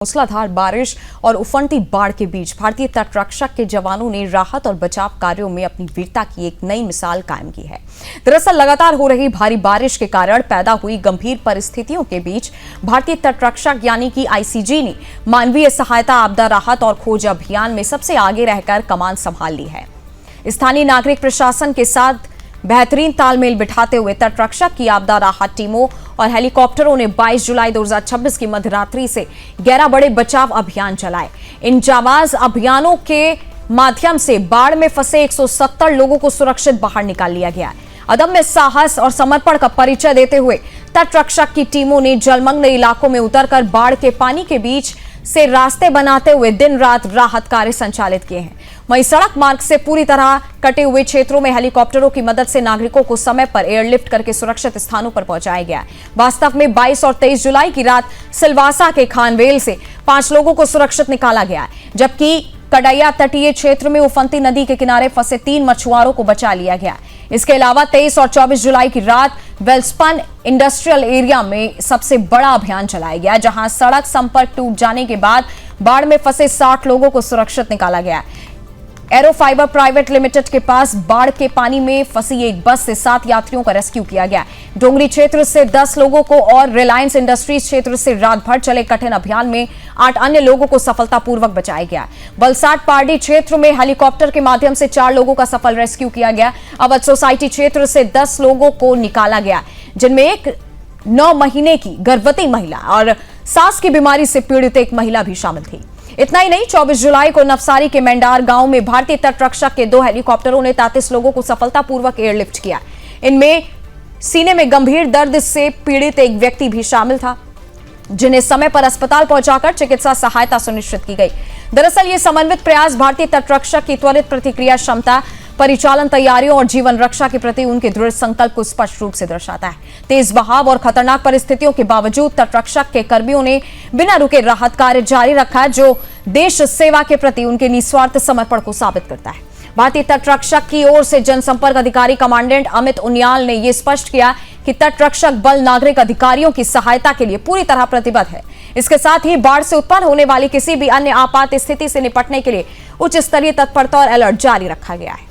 मूसलाधार बारिश और उफनती बाढ़ के बीच भारतीय तटरक्षक के जवानों ने राहत और बचाव कार्यों में अपनी वीरता की एक नई मिसाल कायम की है। दरअसल लगातार हो रही भारी बारिश के कारण पैदा हुई गंभीर परिस्थितियों के बीच भारतीय तटरक्षक यानी कि आईसीजी ने मानवीय सहायता, आपदा राहत और खोज अभियान में सबसे आगे रहकर कमान संभाल ली है। स्थानीय नागरिक प्रशासन के साथ बेहतरीन तालमेल बिठाते हुए तटरक्षक की आपदा राहत टीमों और हेलीकॉप्टरों ने 22 जुलाई 2026 की मध्यरात्रि से 11 बड़े बचाव अभियान चलाए। इन जाबाज अभियानों के माध्यम से बाढ़ में फंसे 170 लोगों को सुरक्षित बाहर निकाल लिया गया। अदम्य साहस और समर्पण का परिचय देते हुए तटरक्षक की टीमों ने जलमग्न इलाकों में उतरकर बाढ़ के पानी के बीच से रास्ते बनाते हुए दिन रात राहत कार्य संचालित किए हैं। वहीं सड़क मार्ग से पूरी तरह कटे हुए क्षेत्रों में हेलीकॉप्टरों की मदद से नागरिकों को समय पर एयरलिफ्ट करके सुरक्षित स्थानों पर पहुंचाया गया। वास्तव में 22 और 23 जुलाई की रात सिलवासा के खानवेल से 5 लोगों को सुरक्षित निकाला गया, जबकि कड़ैया तटीय क्षेत्र में उफनती नदी के किनारे फंसे 3 मछुआरों को बचा लिया गया। इसके अलावा 23 और 24 जुलाई की रात वेल्सपन इंडस्ट्रियल एरिया में सबसे बड़ा अभियान चलाया गया, जहां सड़क संपर्क टूट जाने के बाद बाढ़ में फंसे 60 लोगों को सुरक्षित निकाला गया। एरोफाइबर प्राइवेट लिमिटेड के पास बाढ़ के पानी में फंसी एक बस से 7 यात्रियों का रेस्क्यू किया गया। डोंगरी क्षेत्र से 10 लोगों को और रिलायंस इंडस्ट्रीज क्षेत्र से रात भर चले कठिन अभियान में 8 अन्य लोगों को सफलतापूर्वक बचाया गया। बलसाड पारडी क्षेत्र में हेलीकॉप्टर के माध्यम से 4 लोगों का सफल रेस्क्यू किया गया। अवध सोसाइटी क्षेत्र से 10 लोगों को निकाला गया, जिनमें एक 9 महीने की गर्भवती महिला और सांस की बीमारी से पीड़ित एक महिला भी शामिल थी। इतना ही नहीं, 24 जुलाई को नवसारी के मेंडार गांव में भारतीय तटरक्षक के 2 हेलीकॉप्टरों ने 33 लोगों को सफलतापूर्वक एयरलिफ्ट किया। इनमें सीने में गंभीर दर्द से पीड़ित एक व्यक्ति भी शामिल था, जिन्हें समय पर अस्पताल पहुंचाकर चिकित्सा सहायता सुनिश्चित की गई। दरअसल ये समन्वित प्रयास भारतीय तटरक्षक की त्वरित प्रतिक्रिया क्षमता, परिचालन तैयारियों और जीवन रक्षा के प्रति उनके दृढ़ संकल्प को स्पष्ट रूप से दर्शाता है। तेज बहाव और खतरनाक परिस्थितियों के बावजूद तटरक्षक के कर्मियों ने बिना रुके राहत कार्य जारी रखा, जो देश सेवा के प्रति उनके निस्वार्थ समर्पण को साबित करता है। भारतीय तटरक्षक की ओर से जनसंपर्क अधिकारी कमांडेंट अमित उनियाल ने यह स्पष्ट किया कि तटरक्षक बल नागरिक अधिकारियों की सहायता के लिए पूरी तरह प्रतिबद्ध है। इसके साथ ही बाढ़ से उत्पन्न होने वाली किसी भी अन्य आपात स्थिति से निपटने के लिए उच्च स्तरीय तत्परता और अलर्ट जारी रखा गया है।